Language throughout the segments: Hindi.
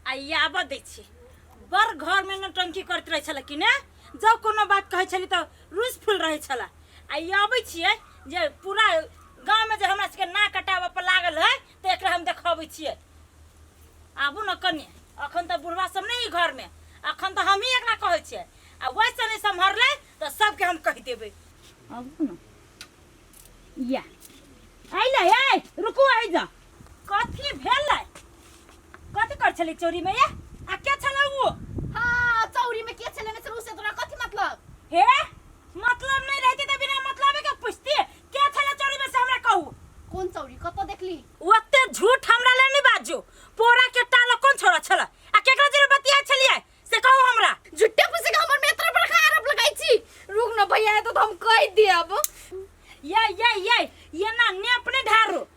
आई आबऽ दै छी बड़ घर में नौटंकी करते रहे छला कि ने जब कोनो बात कहै छली त रूस फूल रहे छला आई आबै छियै जे पूरा गांव में जे हमरा सबके ना कटावा पर लागल है त एकरा हम देखाबै छियै आबू न कनी अखन त बुढ़वा सब नहीं घर में अखन त हम ही एकरा कहै छियै आ वैसे नहीं संभरले त सबके हम कह देबै आबू न या आइले ए रुकू आइ जा कथी भेलै कथी कर छली चोरी में ये आ क्या छला वो हां चौरी में के छले ने से उसे तोरा कथी मतलब हे मतलब नहीं रहती त बिना मतलब के पूछती क्या छला चोरी में से हमरा कहू कौन चौरी कतो देखली ओते झूठ हमरा ले नहीं बाजू पोरा के टाला कौन छोरा छला आ केकरा जरे बतिया छलिए से कहू हमरा झुट्टे पुसे के हमर मित्र पर आरोप लगाई छी रुक न भैया है तो हम कह देब ये ना ने अपने ढारो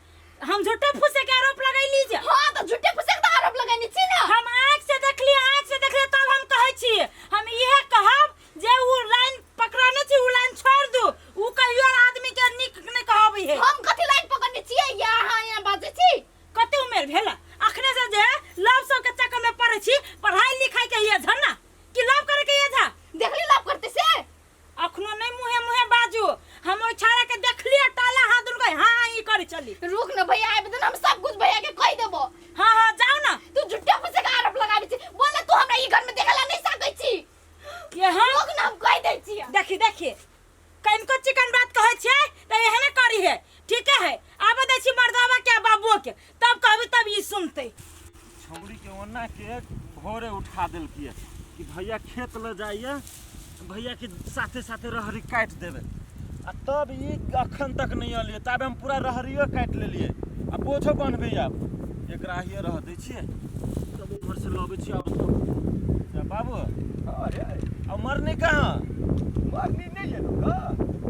हम झूठे फुसे के आरोप लगाई लीजिए हां तो झुट्टे पुसे के आरोप लगाई छी ना हम आंख से देखली तब हम कहै छी हम इहे कहब जे उ लाइन पकड़ाने छी उ लाइन छोड़ दू उ कहियो आदमी के निक नहीं कहबै है हम कथि लाइन पकड़ने छियै यहाँ बाजे छी कते उमेर भेला अखने से जे लव सब के चक्कर में पड़े छी पढ़ाई लिखाई के ये झन्ना कि लव करे के ये जा देखली लव करते से अखनो नहीं मुहे बाजू हम ओइ छाड़ा के देखलिए टाला हाथ दुल गई हां ई करे चली रुक न भैया आबे त हम सब कुछ भैया के कह देबो हां जाओ ना तू झुट्टे पुसे के आरोप लगाबी छी बोले तू हमरा ई घर में देखला नहीं सकै छी ये हां रुक न हम कह दै छी देखी कनको चिकन बात कहै छै त एहने करी है ठीक है आबे दै छी मर्दावा के बाबू के तब कहबी तब ई सुनते छौड़ी के ओना के भोरे उठा देल किए कि भैया खेत ल जाइए भैया के साथे साथे रहरी काट देवे आ तब ई अखन तक नहीं अलिए तब हम पूरा रहरियो काट लेलिए आ बोझो बनबे अब एकरा हिए रह दै छिए तब उमर से लबे छी अब तो बाबू अरे अब मरनी कहाँ मरनी नहीं है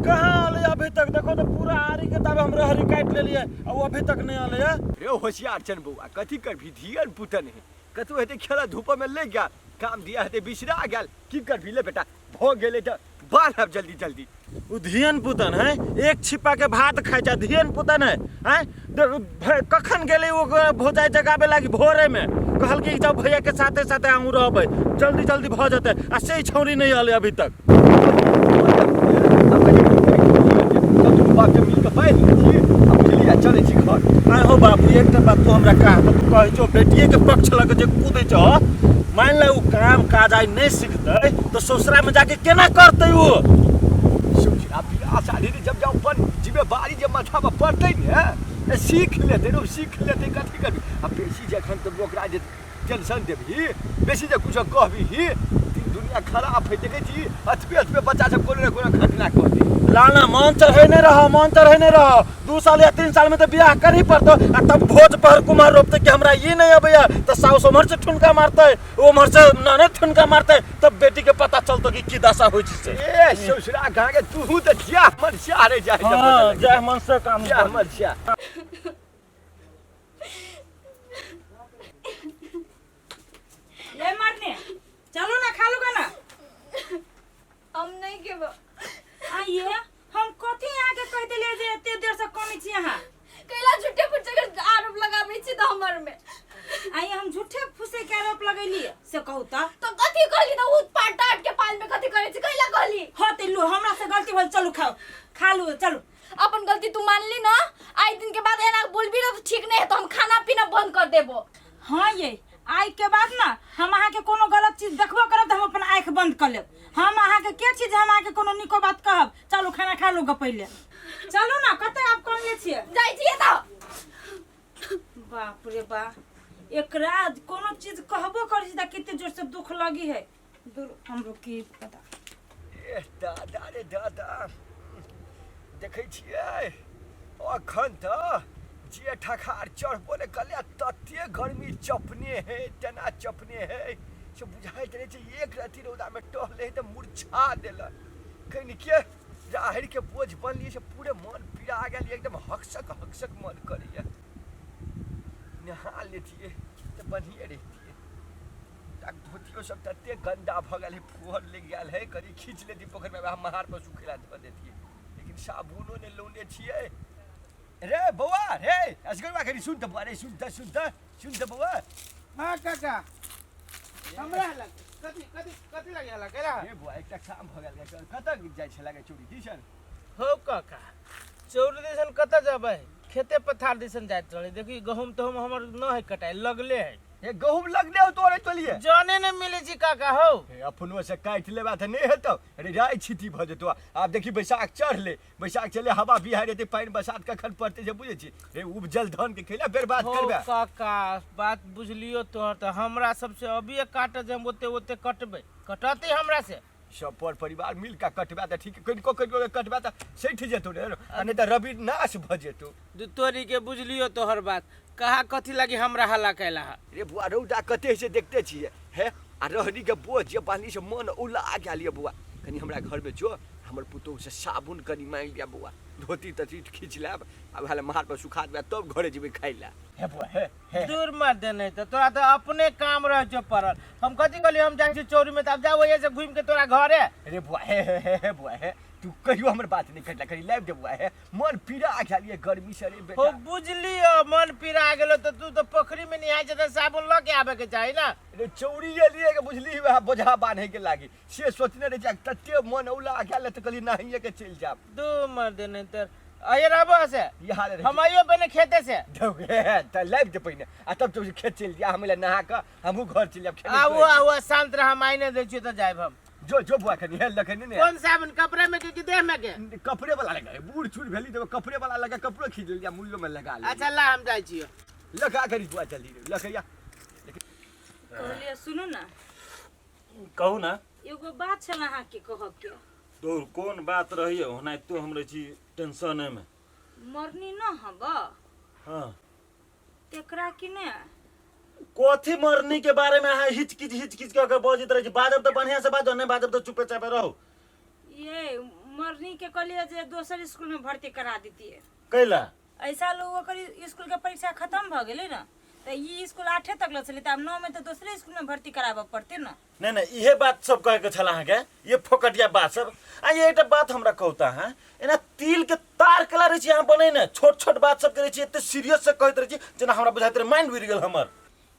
कहाँ अले अभी तक देखो तो पूरा आरी के तब हम रहरी काट लेलिए आ वो अभी तक नहीं अले रे होशियार चन बउआ कथी कर भी धियन पुतन है कतु हेते खेला धूप में ले गया काम दिया हेते बिसरा गेल की कर भी ले बेटा भ गेले त बाल अब जल्दी जल्दी उ धियन पुतन है एक छिपा के भात खाइ जा धियन पुतन है हैं कखन गेले वो भोजाई जगाबे लागी भोरे में कहल कि जब भैया के साथे साथे आऊ रहबै जल्दी जल्दी भ जते आ से छौरी नहीं आले अभी तक बाप के मिल के बैठ छी अब चलिए चले छी घर आय हो बाबू एक बात तो हमरा कहा तो कहै छो बेटिए के पक्ष लग जे कूदे छ मान ले उ काम काज आई नहीं सीखते तो ससुरा में जाके केना करते वो अब आसानी ने जब जाओ अपन जिम्मेवारी जब माथा में पड़ते ने सीख लेते कथी करबी अब बेसी जखन तो ओकरा जे टेंशन देबही बेसी जे कुछ कहबी दुनिया खराब है देखे छी अथबे बच्चा सब कोनो न कोनो घटना कर दी लाना मन चढ़े रह 2 साल या 3 साल में तो ब्याह कर ही पड़तो आ तब भोज पर कुमार रोपते कि हमरा ये नहीं अबैया तो साउस उमर से ठुनका मारते उमर से नने ठुनका मारते तब बेटी के पता चलतो कि की दशा होई छै ए ससुरा कहां के तू तो जा मन से हारे जा हां जय मन से काम जा मन से ले मरने चलो ना खा लूगा ना हम नहीं केबो आइए हम कथी यहाँ के कह देलिए जे एते देर से कमी छी यहाँ कैला झुट्टे पुसे के आरोप लगाबी छी त हमर में आई हम झूठे फुसे के आरोप लगैलिए से कहू तो कथी कहली त उत पाट टाट के पाल में कथी करे छी कैला कहली होते लो हमरा से गलती भल चलो खाओ खा लो चलो अपन गलती तू मान ली ना आई दिन के बाद एना बोलबी ना तो ठीक नहीं है तो हम खाना पीना बंद कर देबो हां ये आई के बाद ना हम आहा के कोनो गलत चीज देखबो करब त हम अपन आंख बंद कर लेब हम आहा के चीज हम आहा के कोनो निको बात कहब चलो खाना खा लो ग पहले चलो ना कते आप कौन ले छिए जाई छिए त बाप रे बा एकरा कोनो चीज कहबो कर छी त किते जोर से दुख लगी है दूर हमरो की पता ए दादा रे दादा देखै छियै अखन त जे ठखार चढ़ बोले कले तत्ते गर्मी चपने है तना चपने है से बुझाइत रहे छै एक राति रौदा में टहले त मूर्छा देलन कहीं के राहड़ के बोझ बनलिए से पूरे मन पीड़ा गेल एकदम हकसक मन करिए नहा लेतिए तो बढ़िए रहतिए तक धोतियो सब तत्ते गंदा भ गेल है फुहर लग गेल है करी खींच लेती पोखर में महार पर सुखेला धो देतिए लेकिन साबुनो ने लौने छिए रे बउआ रे असगरवा करी सुन त बुआ रे सुन त बउआ हाँ काका हमरा लग कथी कथी कथी लगे हला केला हे बुआ एकटा काम भ गेल कतऽ जाइ छला के चोरी दिसन हो काका चौर दिसन कतऽ जेबै खेते पथार दिसन जाइत रहले देखी गहूम तहूम हमर न है कटाई लगले है हे गहूम लगने हो तोरे चलिए जाने न मिले छी काका हो हे अपनो से काट लेबा त नहीं हेतौ अरे राय छिटी भ जेतो आब देखी बैसाख चढ़ले बैसाख चले हवा बिहार एते पानी बरसात कखन पड़ते जे बुझे छी रे उपजल धान के खेला बेर बात हो करबे काका बात बुझलियो तोहर त हमरा सबसे अभी काट जम ओते ओते कटबै कटते हमरा से सब पर परिवार मिल के कटबा त ठीक कनिको कटबा त सैठ जेतो रे आ नहीं त रवि नाश भ जेतो तोरी के बुझलियो तोहर बात कहा कथी लगी हमरा हल्ला कैला है रे बुआ रौदा कते से देखते छिए हे आ रहनी के बोझ जे पानी से मन उला गेल ये बुआ कनी हमरा घर में जो हमर पुतोह से साबुन कनी मांग लिया बुआ धोती तती खींच लेब अब हाले मार पर सुखा देबे तब घरे जेबे खाइ ला हे बुआ हे दूर मत दे नहीं तो तोरा तो अपने काम रह जो पड़ल हम कथी कहली हम जाइ छी चोरी में त अब जाओ से घूम के तोरा घरे रे बुआ हे बुआ हे तू कहियो हमर बात नहीं कटला करी लाइव दे बुआ हे मन पीड़ा गेल ये गर्मी से रे हो बेटा बुझलियो मन पिरा गेलो तो तू तो पोखरी में नहाय छ त साबुन ल के आवे के चाही ना रे चौरी ये लिए के बुझली वह बोझा बांधे के लागी से सोचने रे जा तते मन उला गेल त कली नहिए के चल जाब दू मर दे नहीं तर आये रहबो से यहाँ रे हम आइयो बने खेते से ढोगे त लाइव दे पहिने आ तब तो खेत चल जा हमले नहा के हमहू घर चल जाब खेत आओ शांत रह हम आइने दे छी त जाइब हम जो बुआ कनी हेल लखनी ने कौन साबुन कपड़े में के देह में के कपड़े वाला लगा बूढ़ छूट भेली तो कपड़े वाला लगा कपड़ो खींच लिया मुल्लो में लगा ले अच्छा ला हम जाइ छियो लगा करी बुआ जल्दी लखैया कहलिए सुनू ना कहू ना एगो बात छल अहाँ के कहब के तो कौन बात रही होना तो हमरे छी टेंशन में मरनी न हब हाँ तेकरा कि ने कथी मरनी के बारे में अहाँ हिचकिच के बजित रहे छी बाजब तो बढ़िया से बाजो नहीं बाजब तो चुपे चापे रहो ये मरनी के कहलिए जे दोसर स्कूल में भर्ती करा दीतिए कैला ऐसा लोग ओकर स्कूल के परीक्षा खत्म भ गेलै ना तो ये स्कूल 8 तक ल चली त 9 में तो दूसरे स्कूल में भर्ती कराबे पड़ते ना नहीं इहे बात सब कहे के छला अहाँ के ये फोकटिया बात सब आ ये एकटा बात हमरा कहता है एना तिल के तार कला रही छी अहाँ बनै ने छोट छोट बात सब करे छी एते सीरियस से कहत रही छी जेना हमरा बुझाइत रहे माइंड बिर गेल हमर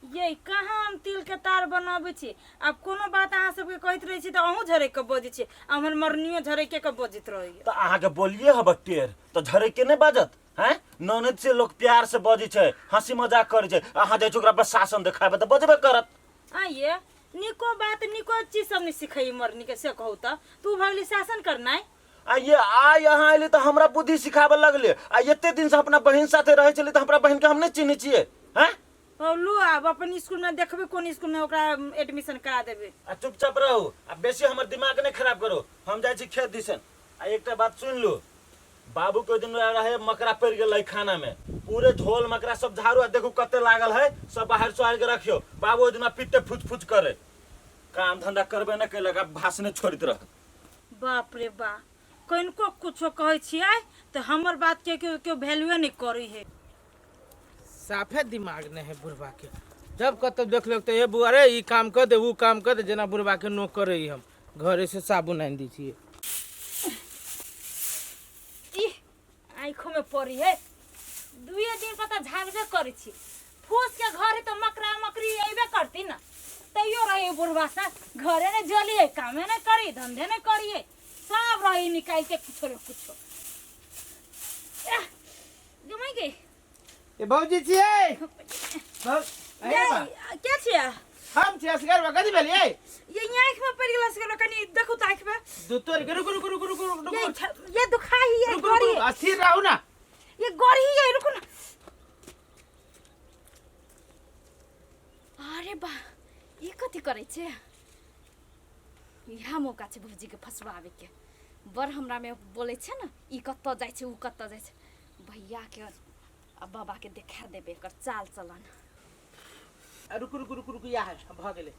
ये कहाँ हम तिल के तार बनाबे छी अब कोनो बात अहाँ सबके कहत रही छी त अहूँ झरे के बजै छी हमर मरनियो झरे के बजित रही तो अहाँ के बोलिए हब टेर तो झरे के नहीं बाजत हैं ननद से लोग प्यार से बजै छै हंसी मजाक करे छै अहाँ जे ओकरा पर शासन देखाबे त बजबे करत आइए निको बात निको चीज सब नहीं सिखाई मरनी के से कहू त तू भगली शासन करना आ ये आय अहाँ अइले त हमरा बुद्धि सिखाबे लगले आ एते दिन से अपना बहिन साथे रहै छली त हमरा बहिन के हम नहीं चिन्है छियै हैं पौलू अब अपन स्कूल में देखबे कोन स्कूल में ओकरा एडमिशन करा देबे आ चुपचाप रहू आ बेसी हमर दिमाग नहीं खराब करो हम जाइ छी खेत दिसन आ एकटा बात सुन लो बाबू के दिन रहे मकरा पड़ गेल खाना में पूरे झोल मकरा सब झाड़ू आ देखू कते लागल है सब बाहर सोहार के रखियो बाबू दिन पिटे फुच करे काम धंधा करबे न कैलक अब भाषण छोड़ित रह बाप रे बा कनको कुछो कहै छियै तो हमर बात के क्यों वैल्यू नहीं करी है साफे दिमाग नहीं है बुढ़वा के जब कतौ देख लो तो ये बुआ रे ई काम कर दे वो काम कर दे जना बुढ़वा के नो करे हम घरे से साबुन आन दी छिए आँखों में पड़ी है दुए दिन पता झाड़बे करी छी फूस के घर है तो मकरा मकरी अबे करती ना तैयो रही बुढ़वा सा घरे ने जलिए कामे नहीं करी धंधे नहीं करिए सब रही निकाल के कुछो न कुछो जमाई गई ए भौजी छिए क्या छिया हम छिए असगर कथि भेल ये आँख में पड़ गेला से कनी देखू त आँख में दू तोर के रुक ये दुखाई है गोरी अस्थिर रहू ना ये गोरी है रुको ना अरे बा ये कथी करे छे यहाँ मौका छे भौजी के फसवावे के बर हमरा में बोले छे ना ई कत्तो जाय छे उ कत्तो जाय छे भैया के अब बाबा के देखा देबे कर चाल चलन रुक या है भ गेले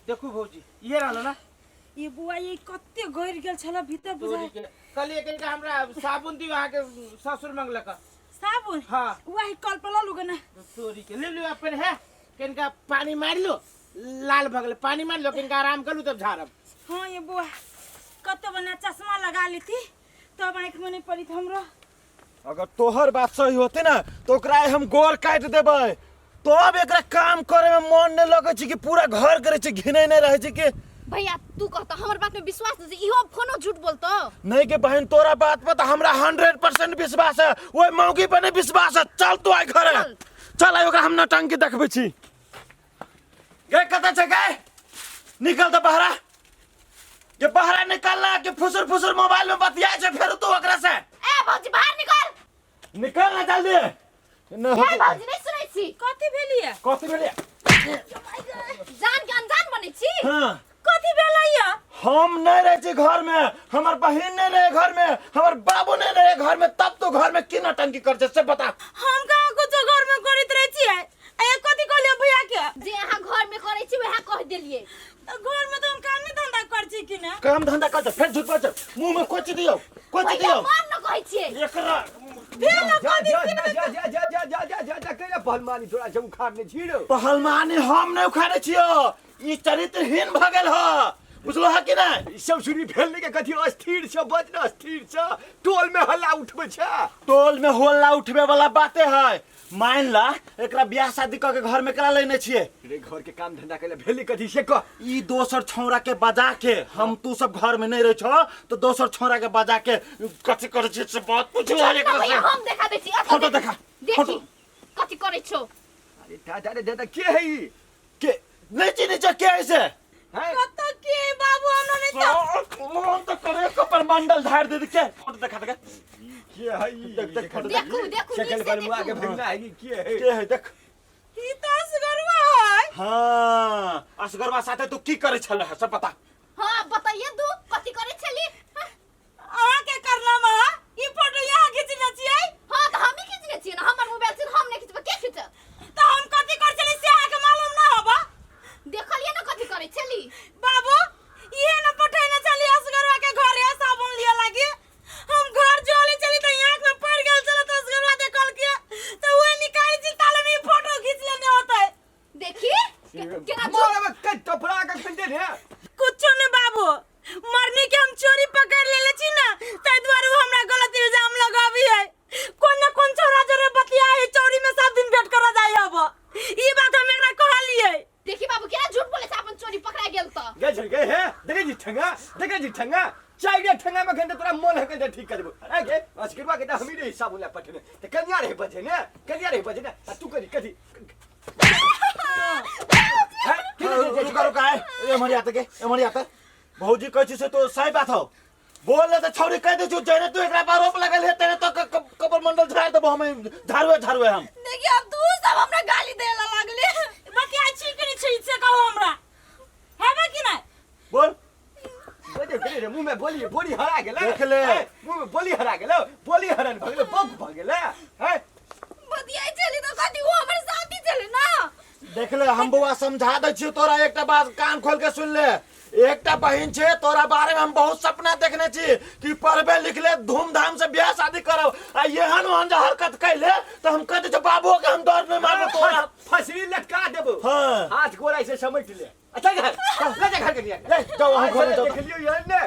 देखू भौजी ये रहलो ना ये बुआ ये कत्ते गइर गेल छला भीतर बुझाय कल एक का हमरा साबुन दी वहां के ससुर मंगलक साबुन हां वही कल्पला लुगे ना तोरी के ले लो अपन है किनका पानी मार लो लाल भगले पानी मार लो किनका आराम कर लो तब झाड़ब हां ये बुआ कत्ते बना चश्मा लगा ली थी तब आंख में नहीं पड़ी हमरो अगर तोहर बात सही होती ना तो ओकरा हम गोर काट देबै, तब एकरा काम करे में मन नहीं लगे छै कि पूरा घर करे छै, घिने नहीं रहे छै कि भैया तू कहता हमर बात में विश्वास दे, इहो फोनो झूठ बोलतो। नहीं के बहन तोरा बात पर तो हमरा 100% विश्वास है, ओए मौगी पर नहीं विश्वास है। चल तू आइ घरे, चल आइ ओकरा हम नौटंकी देखबै छी। गए कतऽ छै गए, निकल तो बहरा, ये बहरा निकलना कि फुसुर फुसुर मोबाइल में बतियाए छै फेर तू ओकरा से। ए भौजी बाहर निकल, निकल ना जल्दी। ए भौजी नहीं सुनै छी, कथी भेलिए? कथी भेलै? जान के अनजान बनै छी। हां कथी भेलैया? हम नहीं रहे छी घर में, हमर बहन नहीं रहे घर में, हमर बाबू नहीं रहे घर में, तब तो घर में की नौटंकी कर छै से बता। हम कहाँ कुछ घर में करैत रहै छियै। ए कथी कहलियो भैया के? जे अहाँ घर में करै छी वएह कह देलिए। घर में तो हम काम नहीं धंधा कर छी कि ना। काम धंधा कर फिर झूठ बात मुंह में कोची दियो, कोची दियो मान न कहै छियै। एकरा जा कहिया पहलवानी तोरा से उखाड़ने छिड़ो। पहलवानी हम नहीं उखाड़े छियो, ई चरित्रहीन भ गेल ह, बुझलो है कि नहीं? ई सब सुनी फैलने के कथी अस्थिर छ, बजना अस्थिर छ, टोल में हल्ला उठबै छ। टोल में होल्ला उठबे वाला बातें है। मान ला एकरा बियाह शादी क के घर में करा लेने छिए, रे घर के काम धंधा कैले भेले कथी से कह। ई दोसर छौरा के बजा के, हम तू सब घर में नहीं रहे छो तो दोसर छौरा के बजा के कथी करे छी से बात पूछो एकरा से। हम देखा दै छी, फोटो देखा, देखी कथी करै छौ। अरे दादा रे दादा के है ई? के नहीं चिनी छ के ऐसे हैं? कत के बाबू हमरा नहीं तो मन तो करे कपर मंडल झाड़ दे के फोटो देखा देख के है ई? देख फोटो देखू देखू शक्ल नीचे पर मुआ के देखू। भगना है कि के है? के है देख। ई तो असगरवा है। हाँ असगरवा साथे तू की करे छले है सब बता। हां बताइए तू कथी करै छली। अहाँ के करना मा ई फोटो यहाँ खींचने छियै। हां त हम ही खींचने छियै ना, हमर मोबाइल से हम नहीं खींचब, के खींच। तो हम कथी कर चली से आके मालूम ना होबा। देखलिए ना कथी करै छली। बाबू ये न पठाइना चली असगरवा के घरे साबुन लिया लागी। हम घर जोले चली त आंख में पड़ गेल चला त असगरवा देखल के तो वो निकाल छी ताले में फोटो खींच लेने होता है। देखी केना मोरा में कट टपरा के खंडे रे। कुछ नहीं बाबू, मरने के हम चोरी पकड़ लेले छी ना, तै द्वारा वो हमरा गलत इल्जाम लगावी है। कोन न कोन छोरा जरे बतिया है चोरी में सब दिन भेंट करा जाय अब। ई बात हम एकरा कहलिए। देखी बाबू केना झूठ बोले छ, अपन चोरी पकड़ा गेल त। गए छ गए है, देखे जी ठंगा चाहिए ठंगा में घंटे तोरा मन है के ठीक कर देबो। अरे गे अस्किरवा के हम ही रे हिसाब उला पठने त कन्या रे बजे ने, कन्या रे बजे ने तू करी कथी रुका रुका है ए मरी आते के ए मरी आते भौजी कहै छी से तो सही बात हो बोल ले तो छौरी कह दे छु जने तू एकरा पर रोप लगल है तेने तो कपर मंडल झाड़ देबो हम झाड़ुए हम। देखिए अब तू सब हमरा गाली देला लागले। बतिया छी कि नहीं छी से कहो हमरा हेबे कि नहीं बोल बजे करे रे मुंह में बोली हरा गेल। देख ले। मुंह में बोली हरा गेल, बोली हरन भ गेल, बक भ गेल है। बतियाई चली तो कथी वो हमर साथी चले ना। देख ले हम बुआ समझा दे छी तोरा एकटा बात कान खोल के सुन ले। एकटा बहिन छे तोरा बारे में हम बहुत सपना देखने छी कि पढ़बे लिखले धूमधाम से ब्याह शादी करब आ एहन ओहन जो हरकत कैले तो हम कहते छ बाबू के हम दौड़ में मारबो तोरा फसरी लटका देबो। हां हाथ गोरा से समेट ले। अच्छा घर ले जा घर के लिए ले जाओ वहां घर जाओ। देख लियो यार ने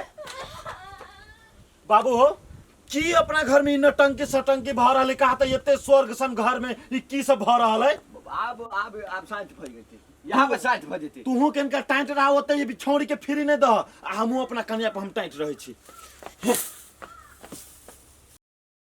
बाबू हो की अपना घर में नटंकी सटंकी भ रहल कहा त एते स्वर्ग सन घर में ई की सब भ रहल है। अब शांत भ जेते, यहाँ पे शांत भ जेते। तूहू के इनका टाइट रहा होते ये छोड़ी के फ्री नहीं दह हमहू अपना कन्या पर हम टाइट रहे छी।